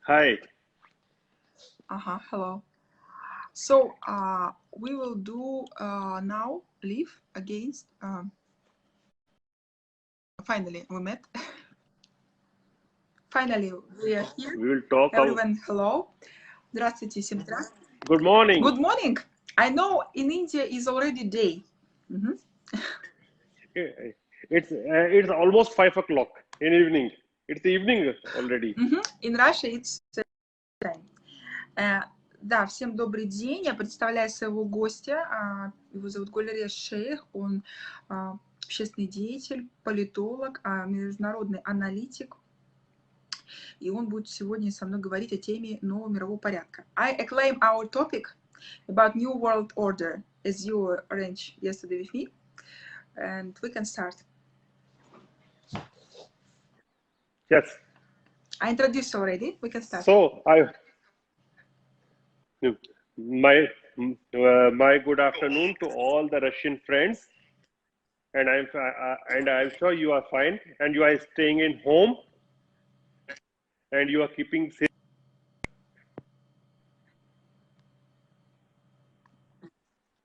Hi. Hello. So we will do now live against. Finally, we met. Finally, we are here. We will talk about. Everyone, hello. Здравствуйте, всем здравствуйте. Good morning. Good morning. I know in India is already day. It's almost 5 o'clock in evening. It's evening already. In Russia it's time. Да, всем добрый день. Я представляю своего гостя. Его зовут Гулрез Шейх. Он общественный деятель, политолог, международный аналитик. И он будет сегодня со мной говорить о теме нового мирового порядка. I acclaim our topic about new world order as you arranged yesterday with me. And we can start. Yes. I introduced already. We can start. So my good afternoon to all the Russian friends, and I'm sure you are fine, and you are staying in home, and you are keeping safe.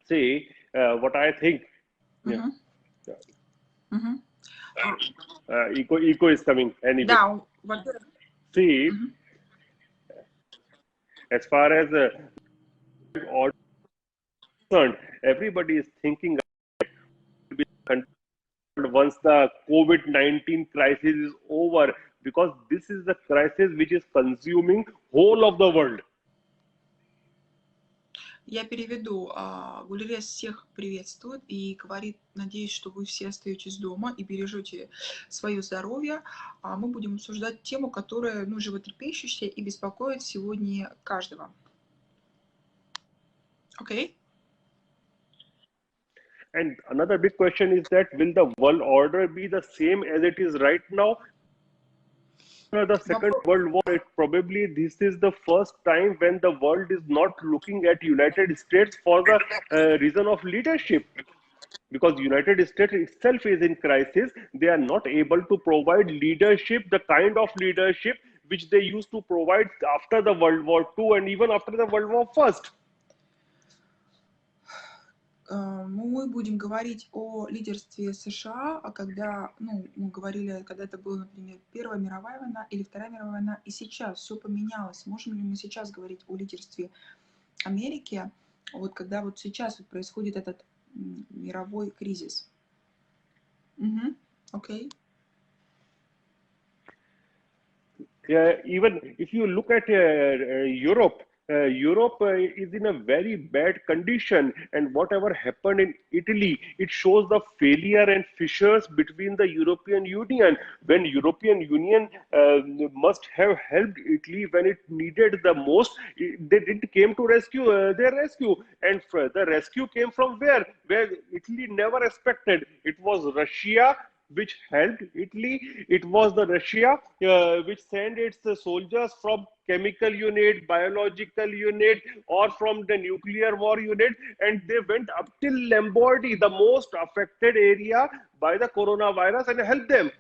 Say what I think. Yeah. Eco is coming anyway. Now, See, as far as all concerned, everybody is thinking once the COVID-19 crisis is over, because this is the crisis which is consuming whole of the world. Я переведу. Гулрез всех приветствует и говорит, надеюсь, что вы все остаетесь дома и бережете свое здоровье. Мы будем обсуждать тему, которая животрепещущая и беспокоит сегодня каждого. Okay? And another big question is that will the world order be the same as it is right now? The Second World War, probably this is the first time when the world is not looking at United States for the reason of leadership, because United States itself is in crisis. They are not able to provide leadership, the kind of leadership which they used to provide after the World War II and even after the World War I. Мы будем говорить о лидерстве США, когда, мы говорили, когда это была, например, Первая мировая война или Вторая мировая война, и сейчас все поменялось. Можем ли мы сейчас говорить о лидерстве Америки, вот когда вот сейчас вот происходит этот мировой кризис? Okay. Yeah, even if you look at Europe, Europe is in a very bad condition, and whatever happened in Italy, it shows the failure and fissures between the European Union. When European Union must have helped Italy when it needed the most, they didn't came to rescue their rescue, and the rescue came from where Italy never expected. It was Russia which helped Italy. It was the Russia which sent its soldiers from chemical unit, biological unit, or from the nuclear war unit, and they went up till Lombardy, the most affected area by the coronavirus, and helped them.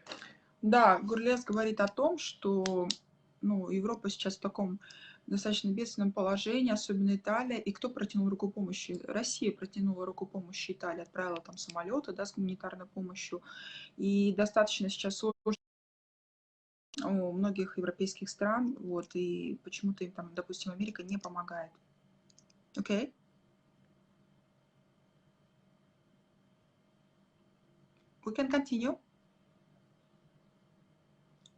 Да, Гулрез говорит о том, что Европа сейчас в таком достаточно бедственном положении, особенно Италия. И кто протянул руку помощи? Россия протянула руку помощи Италии, отправила там самолеты, с гуманитарной помощью. И достаточно сейчас сложно у многих европейских стран, вот, и почему-то им там, допустим, Америка не помогает. Окей? We can continue.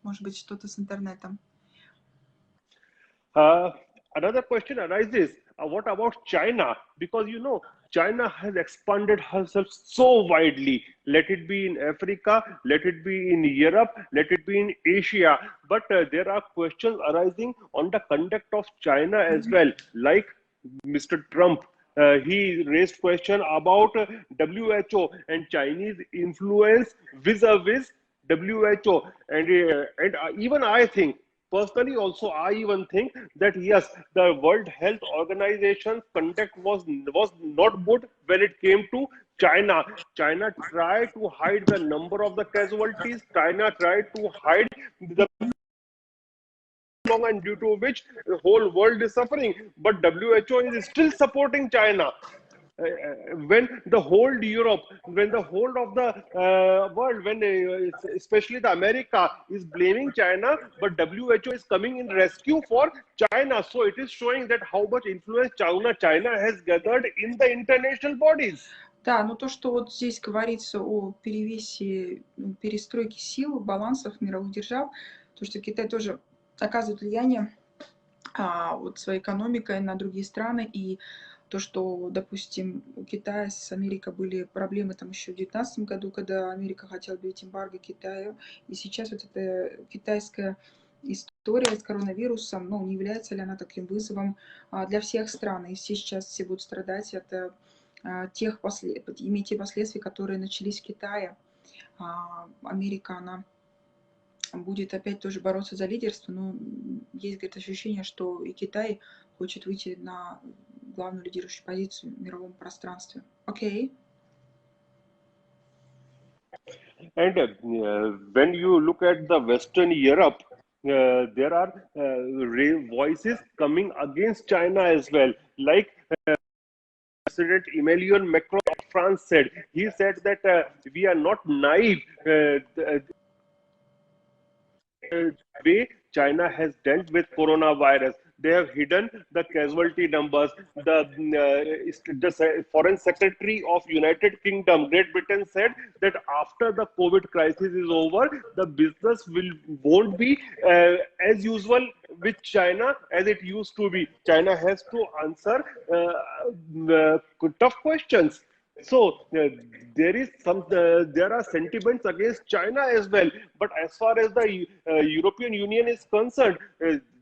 Может быть, что-то с интернетом. Another question arises, what about China? Because China has expanded herself so widely. Let it be in Africa, let it be in Europe, let it be in Asia. But there are questions arising on the conduct of China as well. Like Mr. Trump, he raised question about WHO and Chinese influence vis-a-vis WHO. And even I think, personally also, I even think that yes, the World Health Organization's conduct was not good when it came to China. China tried to hide the number of the casualties. China tried to hide the long, and due to which the whole world is suffering. But WHO is still supporting China. When the whole Europe, when the whole of the world, when especially the America is blaming China, but WHO is coming in rescue for China. So it is showing that how much influence China has gathered in the international bodies. Да, но то, что вот здесь говорится о перевесе, перестройке сил, балансов мировых держав, то, что Китай тоже оказывает влияние вот своей экономикой на другие страны, и то, что, допустим, у Китая с Америкой были проблемы там еще в 2019 году, когда Америка хотела объявить эмбарго Китаю, и сейчас вот эта китайская история с коронавирусом, ну, не является ли она таким вызовом для всех стран, и сейчас все будут страдать от иметь те последствия, которые начались в Китае. Америка, она будет опять тоже бороться за лидерство, но есть, говорит, ощущение, что и Китай хочет выйти на главную лидирующую позицию в мировом пространстве. Окей. And when you look at the Western Europe, there are voices coming against China as well. Like President Emmanuel Macron of France said, he said that we are not naive. The way China has dealt with coronavirus, they have hidden the casualty numbers. The foreign secretary of United Kingdom, Great Britain, said that after the COVID crisis is over, the business won't be as usual with China as it used to be. China has to answer tough questions. So there are sentiments against China as well. But as far as the European Union is concerned,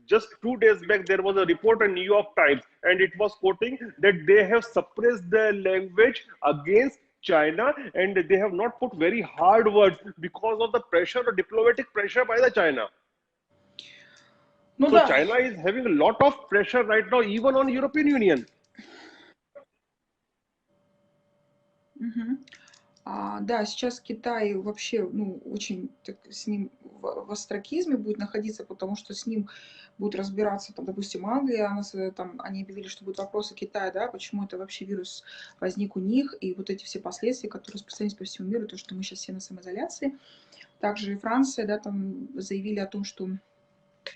just 2 days back there was a report in New York Times, and it was quoting that they have suppressed their language against China, and they have not put very hard words because of the pressure, the diplomatic pressure by the China. So China is having a lot of pressure right now, even on European Union. Да, сейчас Китай вообще, очень так, с ним в остракизме будет находиться, потому что с ним будут разбираться, там, допустим, Англия, они объявили, что будут вопросы Китая, да, почему это вообще вирус возник у них, и вот эти все последствия, которые распространились по всему миру, то, что мы сейчас все на самоизоляции. Также и Франция, да, там заявили о том, что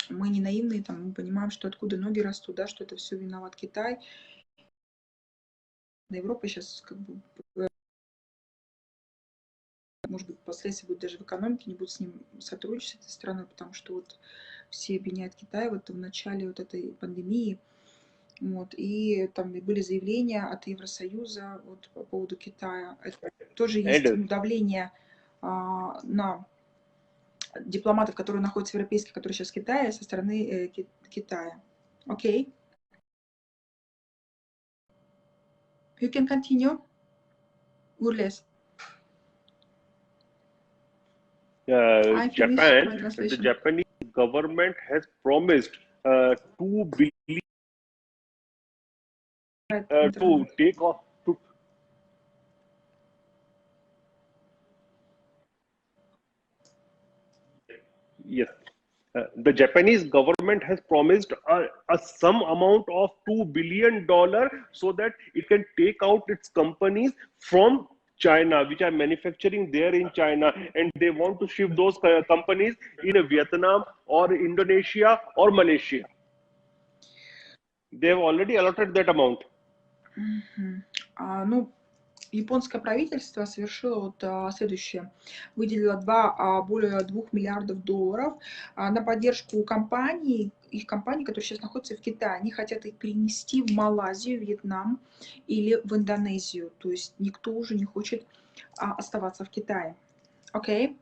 мы не наивные, там, мы понимаем, что откуда ноги растут, да, что это все виноват Китай. Европа сейчас как бы, может быть, последствия будут даже в экономике, не будут с ним сотрудничать с этой страной, потому что вот все обвиняют Китай вот в начале вот этой пандемии. Вот, и там были заявления от Евросоюза вот, по поводу Китая. Это тоже есть давление на дипломатов, которые находятся в европейских, которые сейчас в Китае, со стороны Китая. Окей. You can continue. Gulrez. The Japanese government has promised 2 billion to take off. Yes. The Japanese government has promised a sum amount of $2 billion so that it can take out its companies from China, which are manufacturing there in China, and they want to shift those companies in Vietnam or Indonesia or Malaysia. They have already allotted that amount. Японское правительство совершило вот следующее. Выделило более 2 миллиардов долларов на поддержку компаний, их компаний, которые сейчас находятся в Китае. Они хотят их перенести в Малайзию, Вьетнам или в Индонезию. То есть никто уже не хочет оставаться в Китае. Окей?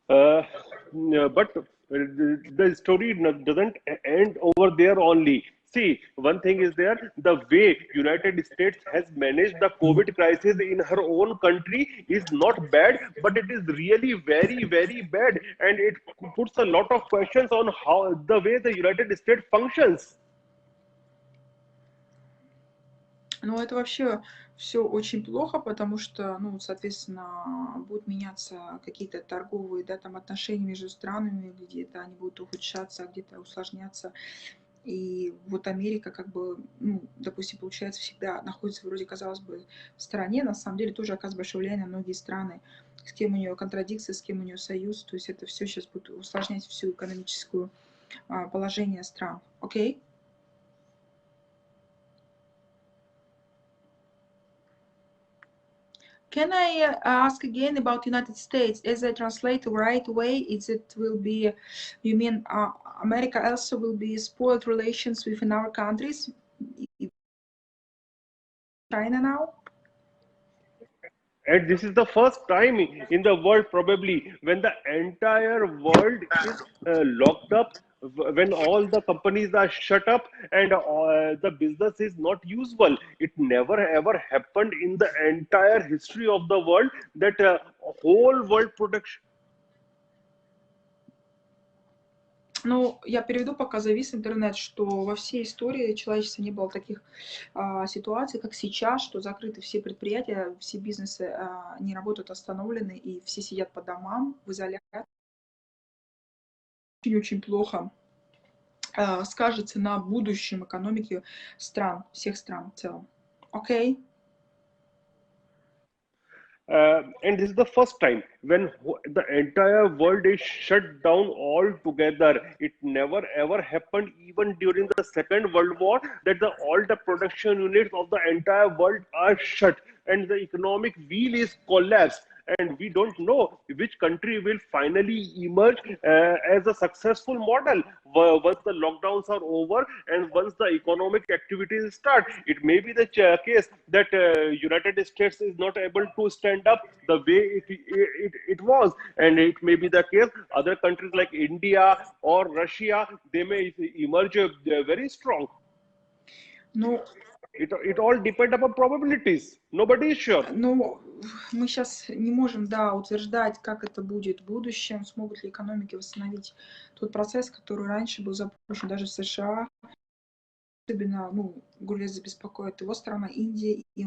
But the story doesn't end over there only. See, one thing is there, the way United States has managed the COVID crisis in her own country is not bad, but it is really very, very bad. And it puts a lot of questions on how the way the United States functions. Ну, это вообще все очень плохо, потому что, ну, соответственно, будут меняться какие-то торговые, да, там отношения между странами, где-то они будут ухудшаться, а где-то усложняться. И вот Америка, как бы, ну, допустим, получается, всегда находится вроде, казалось бы, в стороне, на самом деле тоже оказывает большое влияние на многие страны, с кем у нее контрадикции, с кем у нее союз, то есть это все сейчас будет усложнять всю экономическую положение стран. Окей? Can I ask again about United States? As I translate right away, it will be, you mean America also will be spoiled relations within our countries, China now? And this is the first time in the world, probably, when the entire world is locked up, when all the companies are shut up and the business is not usable. It never ever happened in the entire history of the world that whole world production. Ну, я переведу, пока завис интернет, что во всей истории человечества не было таких ситуаций, как сейчас, что закрыты все предприятия, все бизнесы не работают, остановлены, и все сидят по домам в изоляции. Очень плохо скажется на будущем экономике стран, всех стран в целом. Окей? And this is the first time when the entire world is shut down altogether. It never ever happened even during the Second World War that all the production units of the entire world are shut and the economic wheel is collapsed. And we don't know which country will finally emerge as a successful model once the lockdowns are over and once the economic activities start. It may be the case that United States is not able to stand up the way it was, and it may be the case other countries like India or Russia, they may emerge very strong. Ну, It all depends upon probabilities. Nobody is sure. ну, мы сейчас не можем, да, утверждать, как это будет в будущем, смогут ли экономики восстановить тот процесс, который раньше был запущен даже в США. Особенно, ну, Гулреза беспокоит его страна, Индия и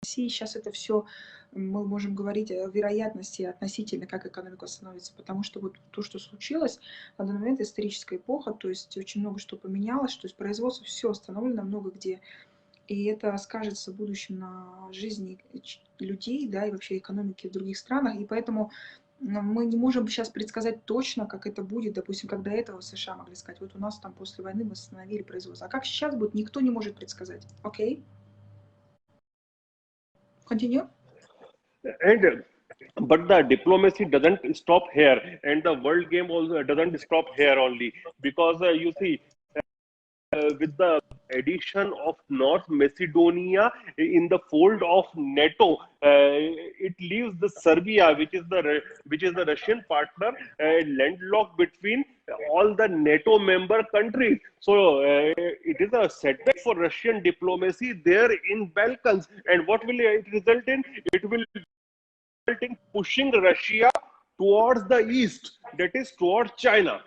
Россия. Сейчас это все, мы можем говорить о вероятности относительно, как экономика восстановится, потому что вот то, что случилось, на данный момент историческая эпоха, то есть очень много что поменялось, то есть производство все остановлено много где. И это скажется в будущем на жизни людей, да, и вообще экономики в других странах. И поэтому мы не можем сейчас предсказать точно, как это будет, допустим, как до этого в США могли сказать, вот у нас там после войны восстановили производство. А как сейчас будет, никто не может предсказать. Окей? Continue? And but the diplomacy doesn't stop here, and the world game also doesn't stop here only, because you see, with the addition of North Macedonia in the fold of NATO, it leaves the Serbia, which is the Russian partner, landlocked between all the NATO member countries. So it is a setback for Russian diplomacy there in Balkans. And what will it result in? It will result in pushing Russia towards the east, that is towards China.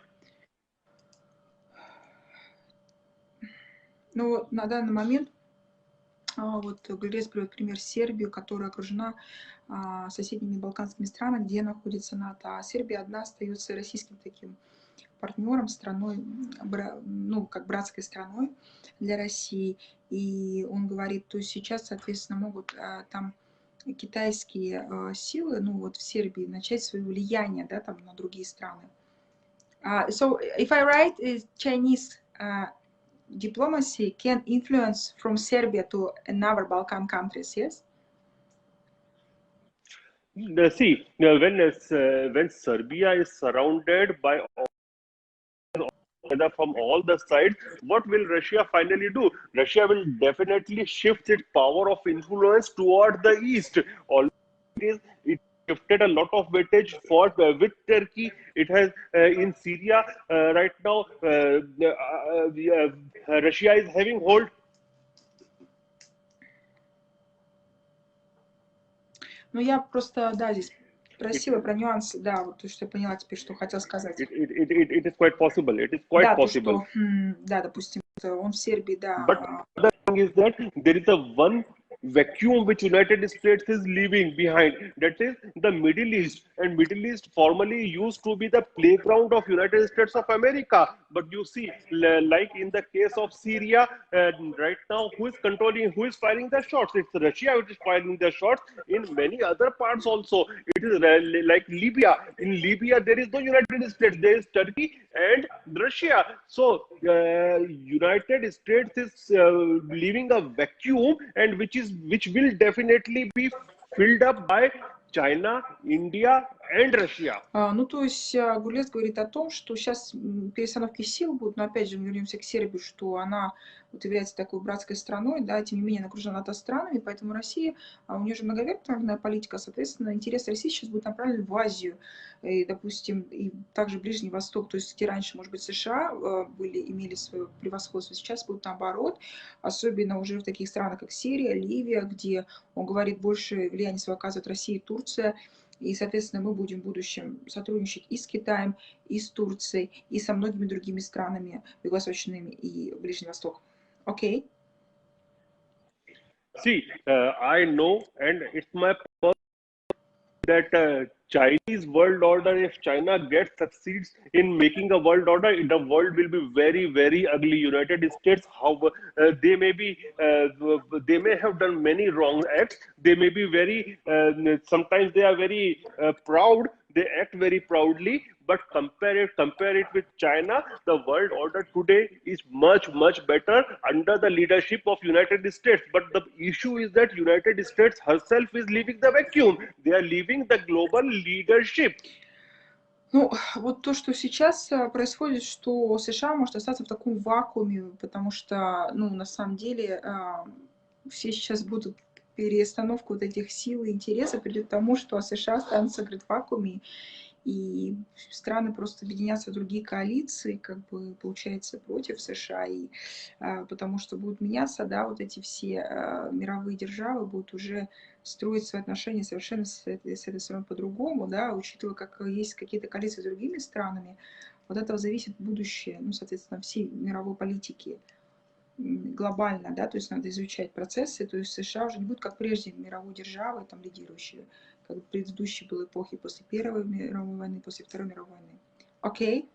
Ну, на данный момент вот Гульрез приводит пример Сербию, которая окружена соседними балканскими странами, где находится НАТО. А Сербия одна остается российским таким партнером, страной, ну, как братской страной для России. И он говорит, то есть сейчас, соответственно, могут там китайские силы, ну, вот в Сербии начать свое влияние, да, там на другие страны. So, if I write, is Chinese diplomacy can influence from Serbia to another Balkan countries, yes? See, when Serbia is surrounded by from all the sides, what will Russia finally do? Russia will definitely shift its power of influence toward the east. It shifted a lot of weightage for with Turkey. It has in Syria right now. Russia is having hold. Ну, я просто, да, здесь просила про нюансы, да, вот то, что я поняла теперь, что хотел сказать. It is quite possible. It is quite да, possible. То, что, да, допустим, он в Сербии, да. But the thing is that there is a one vacuum which United States is leaving behind. That is the Middle East, and Middle East formerly used to be the playground of United States of America. But you see, like in the case of Syria, right now, who is controlling, who is firing the shots? It's Russia which is firing the shots. In many other parts also, it is like Libya. In Libya, there is no United States. There is Turkey and Russia. So United States is leaving a vacuum, and which will definitely be filled up by China, India, and Russia. Ну, то есть Гулес говорит о том, что сейчас перестановки сил будут, но опять же мы вернемся к Сербии, что она вот является такой братской страной, да, тем не менее она окружена НАТО странами, поэтому Россия, у нее же многовекторная политика, соответственно, интерес России сейчас будет направлен в Азию, и, допустим, и также Ближний Восток, то есть где раньше, может быть, США имели свое превосходство, сейчас будет наоборот, особенно уже в таких странах, как Сирия, Ливия, где он говорит, больше влияния своего оказывает Россия и Турция. И, соответственно, мы будем в будущем сотрудничать и с Китаем, и с Турцией, и со многими другими странами юго-восточными и Ближний Восток. Окей? See, I know, and it's my that Chinese world order, if China succeeds in making a world order, the world will be very, very ugly. United States, how they may be, they may have done many wrong acts. They may be very, sometimes they are very proud. They act very proudly, but compare it with China. The world order today is much, much better under the leadership of United States. But the issue is that United States herself is leaving the vacuum. They are leaving the global leadership. Ну, вот то, что сейчас происходит, что США может остаться в таком вакууме, потому что, ну, на самом деле, все сейчас будут перестановку вот этих сил и интересов придет к тому, что США останутся, говорит, в вакууме, и страны просто объединятся в другие коалиции, как бы, получается, против США, и потому что будут меняться, да, вот эти все мировые державы будут уже строить свои отношения совершенно с этой стороны по-другому, да, учитывая, как есть какие-то коалиции с другими странами, вот этого зависит будущее, ну, соответственно, всей мировой политики глобально, да, то есть надо изучать процессы, то есть США уже не будут, как прежде, мировой державой, там, лидирующей, как в предыдущей был эпохи после Первой мировой войны, после Второй мировой войны. Окей?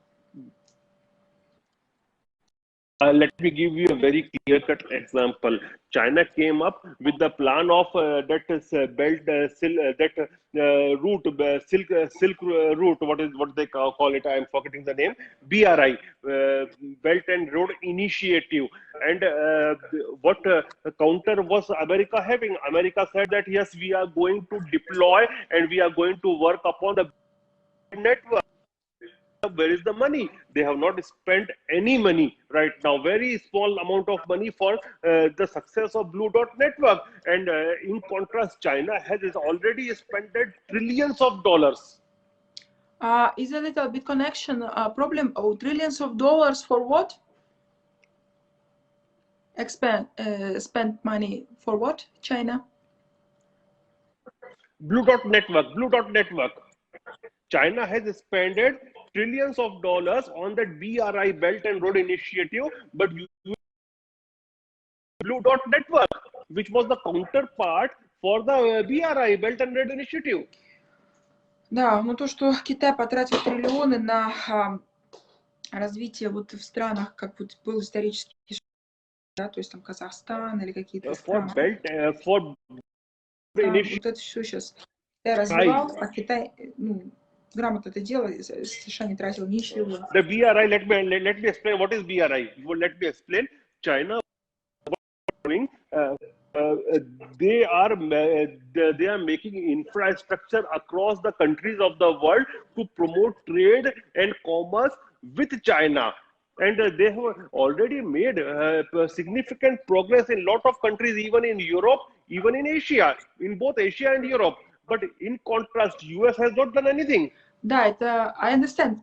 Let me give you a very clear-cut example. China came up with the plan of that silk route. What they call it? I am forgetting the name. BRI, Belt and Road Initiative. And what counter was America having? America said that yes, we are going to deploy and we are going to work upon the network. Where is the money? They have not spent any money right now. Very small amount of money for the success of Blue Dot network. And in contrast, China has already spent trillions of dollars. Is a little bit connection problem? Oh, trillions of dollars for what? Spend money for what? China? Blue Dot network. Blue Dot network. China has spent trillions of dollars on the BRI Belt and Road Initiative, but Blue Dot network, which was the counterpart for the BRI Belt and Road Initiative. Да, но то, что Китай потратил триллионы на развитие вот в странах, как вот был исторически, да, то есть там Казахстан или какие-то страны. Вот это все сейчас Китай развивал, а Китай, ну, грамотно это делал, США не тратил ничего. The BRI, let me explain what is BRI. Let me explain. China, they are making infrastructure across the countries of the world to promote trade and commerce with China. And they have already made significant progress in a lot of countries, even in Europe, even in Asia, in both Asia and Europe. But in contrast, US has not done anything. Да, это I understand.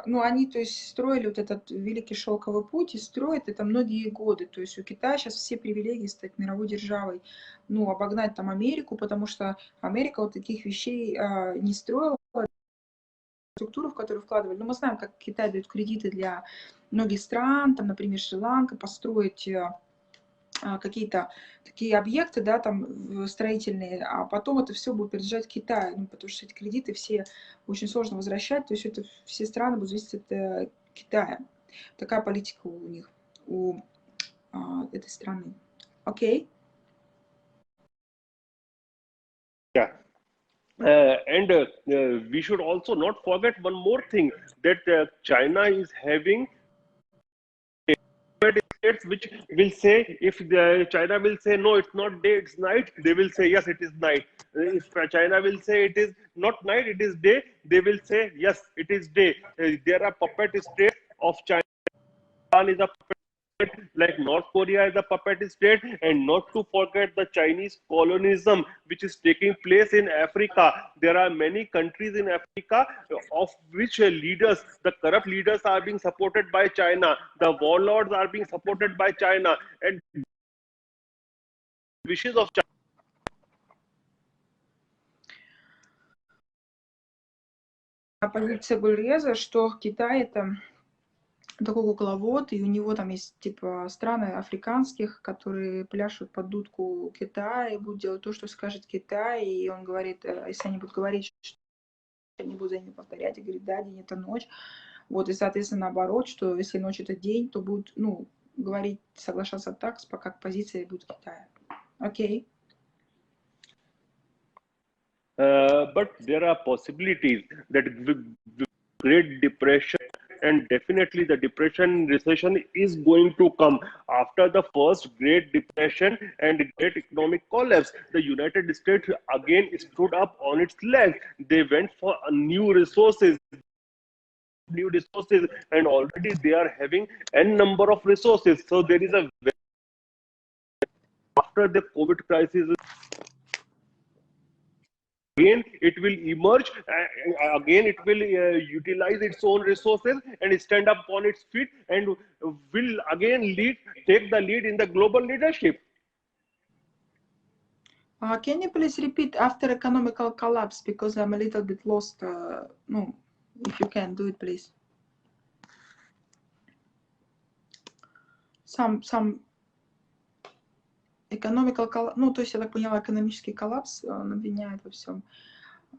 Ну, они, то есть, строили вот этот великий шелковый путь и строят это многие годы. То есть у Китая сейчас все привилегии стать мировой державой, ну, обогнать там Америку, потому что Америка вот таких вещей не строила, структуру, в которую вкладывали. Но мы знаем, как Китай дает кредиты для многих стран, там, например, Шри-Ланка, построить какие-то такие объекты, да, там строительные, а потом это все будет принадлежать Китаю, ну, потому что эти кредиты все очень сложно возвращать, то есть это все страны будут зависеть от Китая. Такая политика у них, у этой страны. Окей? Yeah. And we should also not forget one more thing, that China is having states which will say, if China will say no, it's not day, it's night, they will say yes, it is night. If China will say it is not night, it is day, they will say yes, it is day. There are puppet states of China. Is a puppet state, like North Korea is a puppet state, and not to forget the Chinese colonialism which is taking place in Africa. There are many countries in Africa of which leaders, the corrupt leaders, are being supported by China. The warlords are being supported by China, and wishes of China. Позиция Гульреза, что Китай это такой кукловод, и у него там есть типа страны африканских, которые пляшут под дудку Китая и будут делать то, что скажет Китай, и он говорит, если они будут говорить, что они будут за ними повторять, и говорит, да, день это ночь, вот, и, соответственно, наоборот, что если ночь это день, то будут, ну, говорить, соглашаться так, как позиция будет Китая. Окей. But there are possibilities that Great Depression, and definitely the depression recession is going to come after the first Great Depression and Great Economic Collapse. The United States again stood up on its legs. They went for new resources, and already they are having n number of resources. So there is a, after the COVID crisis, again it will emerge, again it will utilize its own resources and stand up on its feet, and will again take the lead in the global leadership. Can you please repeat after economical collapse, because I'm a little bit lost. No, if you can do it, please. Some economical collapse, ну, то есть, я так поняла, экономический коллапс, он обвиняет во всем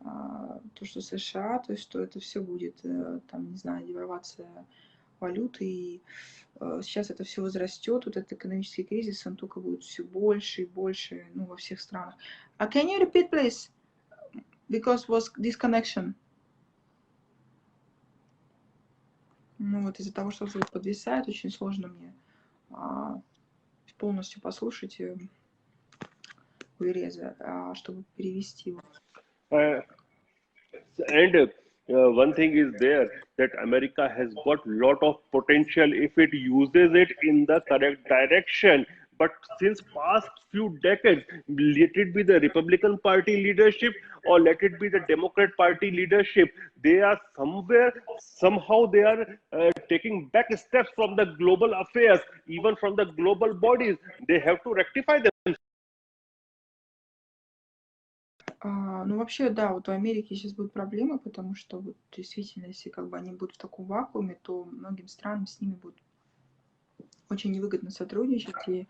то, что США, то есть, что это все будет, там, не знаю, девальвация валюты, и сейчас это все возрастет, вот этот экономический кризис, он только будет все больше и больше, ну, во всех странах. Can you repeat, please? Because was disconnection. Ну, вот из-за того, что звук подвисает, очень сложно мне полностью послушать Гульреза, чтобы перевести его. And one thing is there, that America has got lot of potential if it uses it in the correct direction. But since past few decades, let it be the Republican Party leadership or let it be the Democrat Party leadership, they are somehow they are taking back steps from the global affairs, even from the global bodies. They have to rectify them. Ну, вообще, да, вот у Америки сейчас будут проблемы, потому что вот действительно, если как бы они будут в таком вакууме, то многим странам с ними будет очень невыгодно сотрудничать, и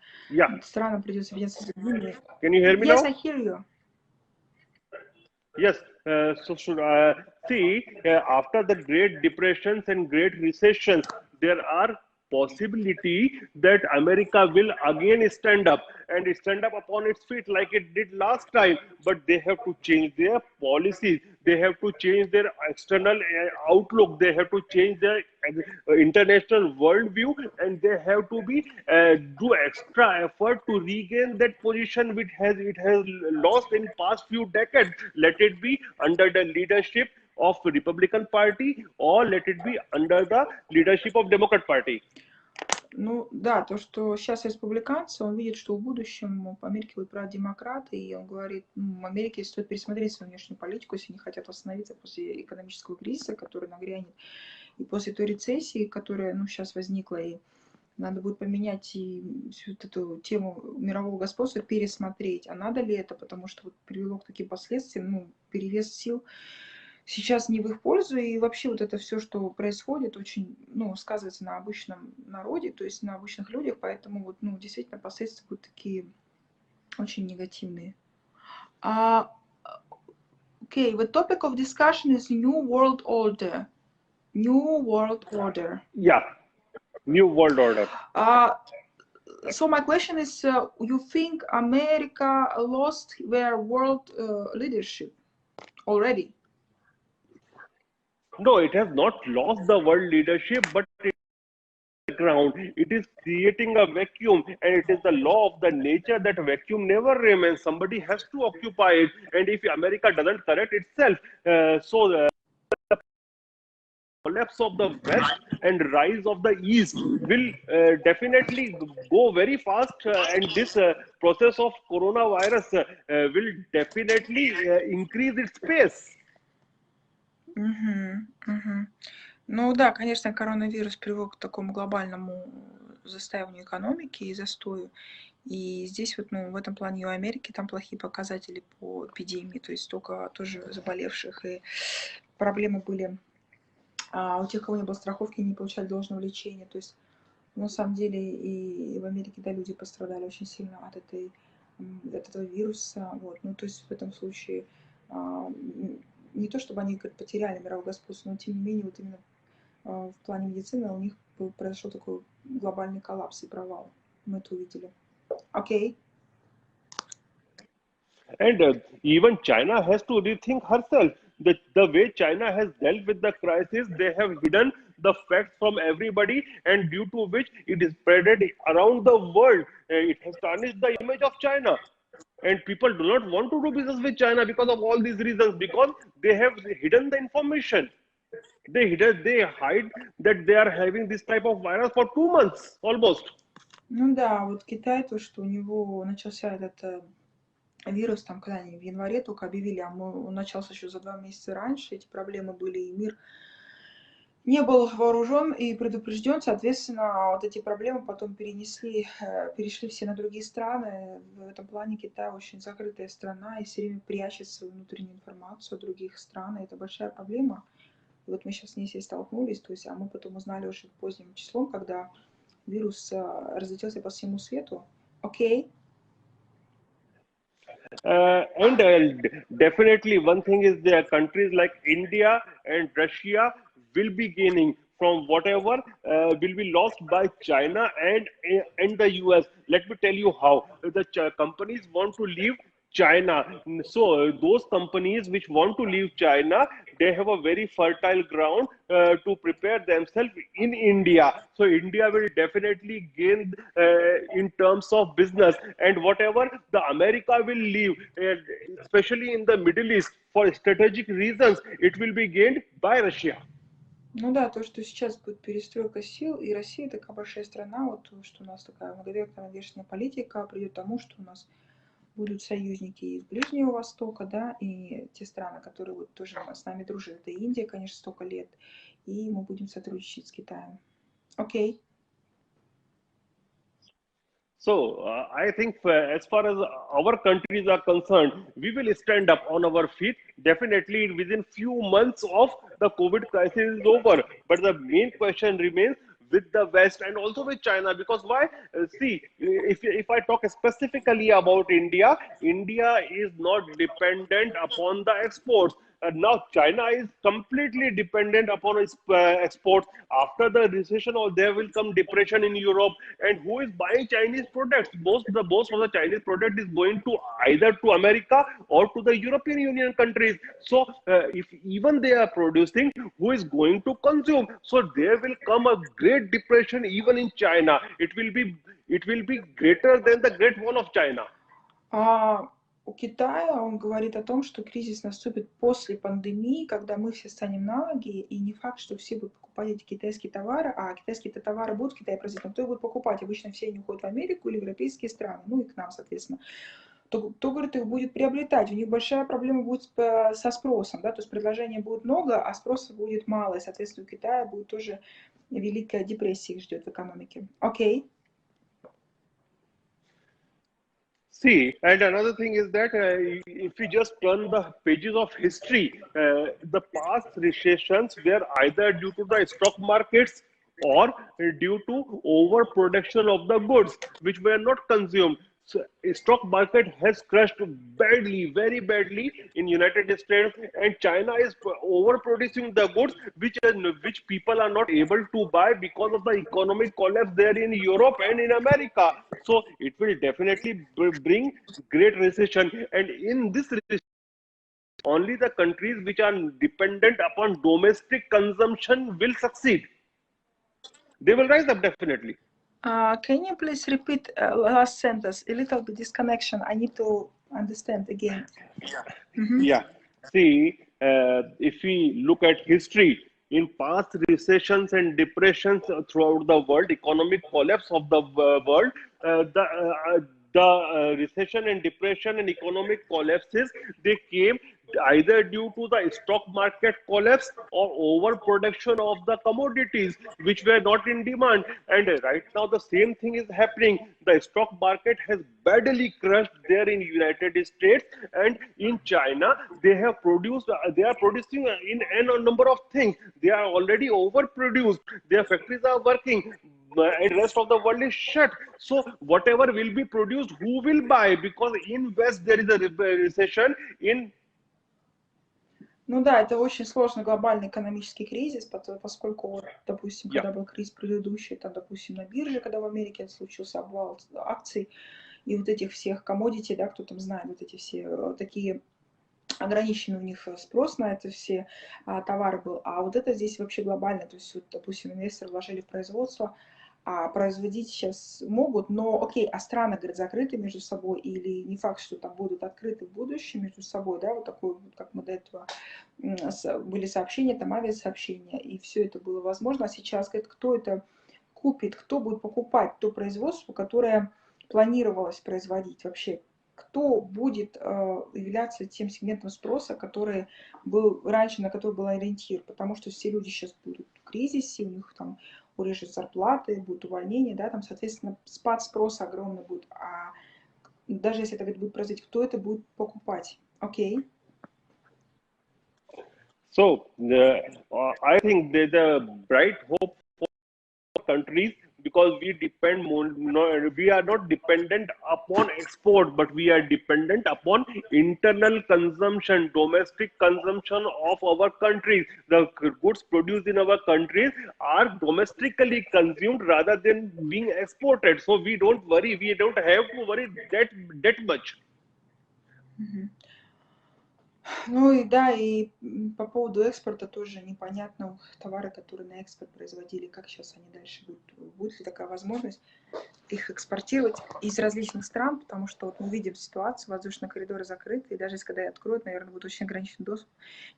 странам придется объединяться с другими. Can you hear me Yes, now? I hear you. Yes, so should see, after the Great Depressions and Great Recessions, there are possibility that America will again stand up and stand up upon its feet like it did last time. But they have to change their policies. They have to change their external outlook. They have to change their international worldview, and they have to be do extra effort to regain that position which it has lost in past few decades. Let it be under the leadership of Republican Party or let it be under the leadership of Democrat Party. Ну, да, то, что сейчас республиканцы, он видит, что в будущем в Америке будут править демократы, и он говорит, ну, в Америке стоит пересмотреть свою внешнюю политику, если они хотят восстановиться после экономического кризиса, который нагрянет, и после той рецессии, которая, ну, сейчас возникла, и надо будет поменять и всю вот эту тему мирового господства, пересмотреть, а надо ли это, потому что вот привело к таким последствиям, ну, перевес сил сейчас не в их пользу, и вообще вот это все, что происходит, очень, ну, сказывается на обычном народе, то есть на обычных людях, поэтому вот, ну, действительно последствия будут такие очень негативные. Okay, the topic of discussion is New World Order. New World Order. Yeah, new world order. So my question is, you think America lost their world leadership already? No, it has not lost the world leadership, but ground. It is creating a vacuum, and it is the law of the nature that vacuum never remains. Somebody has to occupy it, and if America doesn't correct itself, so the collapse of the West and rise of the East will definitely go very fast, and this process of coronavirus will definitely increase its pace. Мгм, мгм. Ну да, конечно, коронавирус привел к такому глобальному застаиванию экономики и застою. И здесь вот, ну, в этом плане у Америки там плохие показатели по эпидемии, то есть столько тоже заболевших, и проблемы были у тех, кого не было страховки, не получали должного лечения. То есть, на самом деле, и в Америке, да, люди пострадали очень сильно от этого вируса. Вот. Ну, то есть в этом случае не то, чтобы они как потеряли мировое господство, но тем не менее, вот именно в плане медицины у них произошел такой глобальный коллапс и провал. Мы это увидели. Окей. And even China has to rethink herself. The way China has dealt with the crisis, they have hidden the facts from everybody, and due to which it is spreaded around the world. It has tarnished the image of China. And people do not want to do business with China because of all these reasons, because they have hidden the information. They hide that they are having this type of virus for 2 months almost. Ну да, вот Китай, то, что у него начался этот вирус, там, когда они в январе только объявили, он начался еще за 2 месяца раньше, эти проблемы были, и мир не был вооружен и предупрежден, соответственно, вот эти проблемы потом перешли все на другие страны. В этом плане Китай очень закрытая страна и все время прячет свою внутреннюю информацию о других странах. Это большая проблема. И вот мы сейчас с ней все столкнулись, то есть, а мы потом узнали очень поздним числом, когда вирус разлетелся по всему свету. Окей. And definitely, one thing is there countries like India and Russia will be gaining from whatever will be lost by China and the US. Let me tell you how the companies want to leave China. So those companies which want to leave China, they have a very fertile ground to prepare themselves in India. So India will definitely gain in terms of business, and whatever the America will leave, especially in the Middle East for strategic reasons, it will be gained by Russia. Ну да, то, что сейчас будет перестройка сил, и Россия такая большая страна, вот что у нас такая многовековая внешняя политика придет к тому, что у нас будут союзники из Ближнего Востока, да, и те страны, которые вот тоже с нами дружат. Это Индия, конечно, столько лет, и мы будем сотрудничать с Китаем. Окей. So I think as far as our countries are concerned, we will stand up on our feet. Definitely within few months of the COVID crisis is over. But the main question remains with the West and also with China. Because why? See, if I talk specifically about India, India is not dependent upon the exports. Now China is completely dependent upon its exports. After the recession, or there will come depression in Europe. And who is buying Chinese products? Most of the Chinese product is going to either to America or to the European Union countries. So if even they are producing, who is going to consume? So there will come a great depression even in China. It will be greater than the Great Wall of China. У Китая он говорит о том, что кризис наступит после пандемии, когда мы все станем на ноги, и не факт, что все будут покупать эти китайские товары, а китайские товары будут в Китае производить, но кто их будет покупать? Обычно все они уходят в Америку или в европейские страны, ну и к нам, соответственно. Кто, говорит, их будет приобретать? У них большая проблема будет со спросом, да, то есть предложения будет много, а спроса будет мало, и, соответственно, у Китая будет тоже великая депрессия их ждет в экономике. Окей. See, and another thing is that if we just turn the pages of history, the past recessions were either due to the stock markets or due to overproduction of the goods which were not consumed. So, stock market has crashed badly, very badly in United States, and China is overproducing the goods which people are not able to buy because of the economic collapse there in Europe and in America. So it will definitely bring great recession, and in this recession, only the countries which are dependent upon domestic consumption will succeed. They will rise up definitely. Can you please repeat last sentence? A little bit disconnection. I need to understand again. Yeah. See, if we look at history, in past recessions and depressions throughout the world, economic collapse of the world, the recession and depression and economic collapses, they came either due to the stock market collapse or overproduction of the commodities which were not in demand. And right now the same thing is happening. The stock market has badly crashed there in United States, and in China they are producing in n number of things. They are already overproduced. Their factories are working, and rest of the world is shut. So whatever will be produced, who will buy? Because in West there is a recession. In Ну да, это очень сложный глобальный экономический кризис, поскольку, вот, допустим, yeah. когда был кризис предыдущий, там, допустим, на бирже, когда в Америке случился обвал акций, и вот этих всех коммодити, да, кто там знает, вот эти все такие ограниченный у них спрос на это все товары был. А вот это здесь вообще глобально. То есть, вот, допустим, инвесторы вложили в производство, а производить сейчас могут, но окей, а страны, говорят, закрыты между собой, или не факт, что там будут открыты в будущем между собой, да, вот такой, как мы до этого были сообщения, там авиасообщения, и все это было возможно. А сейчас, говорит, кто это купит, кто будет покупать то производство, которое планировалось производить вообще, кто будет являться тем сегментом спроса, который был раньше, на который был ориентир, потому что все люди сейчас будут в кризисе, у них там урежут зарплаты, будут увольнения, да, там, соответственно, спад спроса огромный будет, а даже если это будет произойти, кто это будет покупать? Окей. So I think there's a bright hope for countries because we depend more. No, we are not dependent upon export, but we are dependent upon internal consumption, domestic consumption of our countries. The goods produced in our countries are domestically consumed rather than being exported. So we don't worry. We don't have to worry that much. Ну и да, и по поводу экспорта тоже непонятно, товары, которые на экспорт производили, как сейчас они дальше будут, будет ли такая возможность их экспортировать из различных стран, потому что вот мы видим ситуацию, воздушные коридоры закрыты, и даже если когда их откроют, наверное, будет очень ограниченный доступ,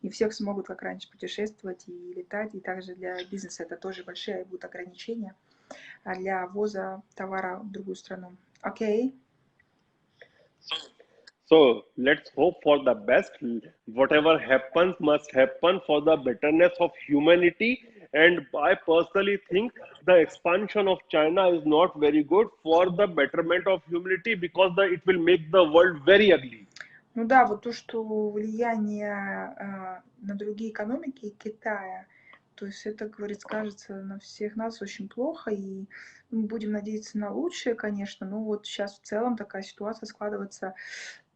не все смогут, как раньше, путешествовать и летать, и также для бизнеса это тоже большие будут ограничения для ввоза товара в другую страну. Окей. So let's hope for the best. Whatever happens must happen for the betterness of humanity. And I personally think the expansion of China is not very good for the betterment of humanity because it will make the world very ugly. Ну да, вот то, что влияние на другие экономики Китая, то есть это, говорит, скажется на всех нас очень плохо, и мы будем надеяться на лучшее, конечно, но вот сейчас в целом такая ситуация складывается,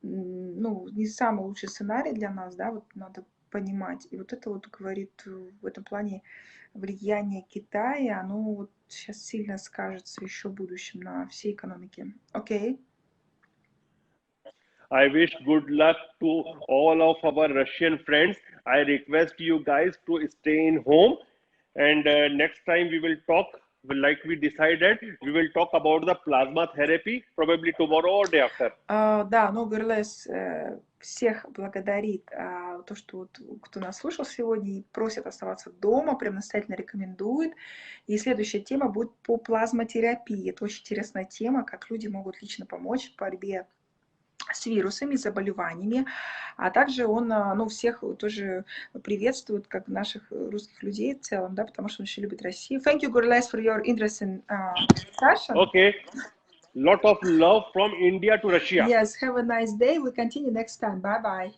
ну, не самый лучший сценарий для нас, да, вот надо понимать. И вот это вот говорит в этом плане влияние Китая, оно вот сейчас сильно скажется еще в будущем на всей экономике. Окей. I wish good luck to all of our Russian friends. I request you guys to stay in home. And next time we will talk, like we decided, we will talk about the plasma therapy, probably tomorrow or day after. Да, но Гурлес всех благодарит, то, что вот, кто нас слушал сегодня и просит оставаться дома, прям настоятельно рекомендует. И следующая тема будет по плазмотерапии. Это очень интересная тема, как люди могут лично помочь в борьбе с вирусами, заболеваниями, а также он, ну, всех тоже приветствует, как наших русских людей в целом, да, потому что он очень любит Россию. Thank you, Gurles, for your interest in discussion. Okay. Lot of love from India to Russia. Yes, have a nice day. We continue next time. Bye-bye.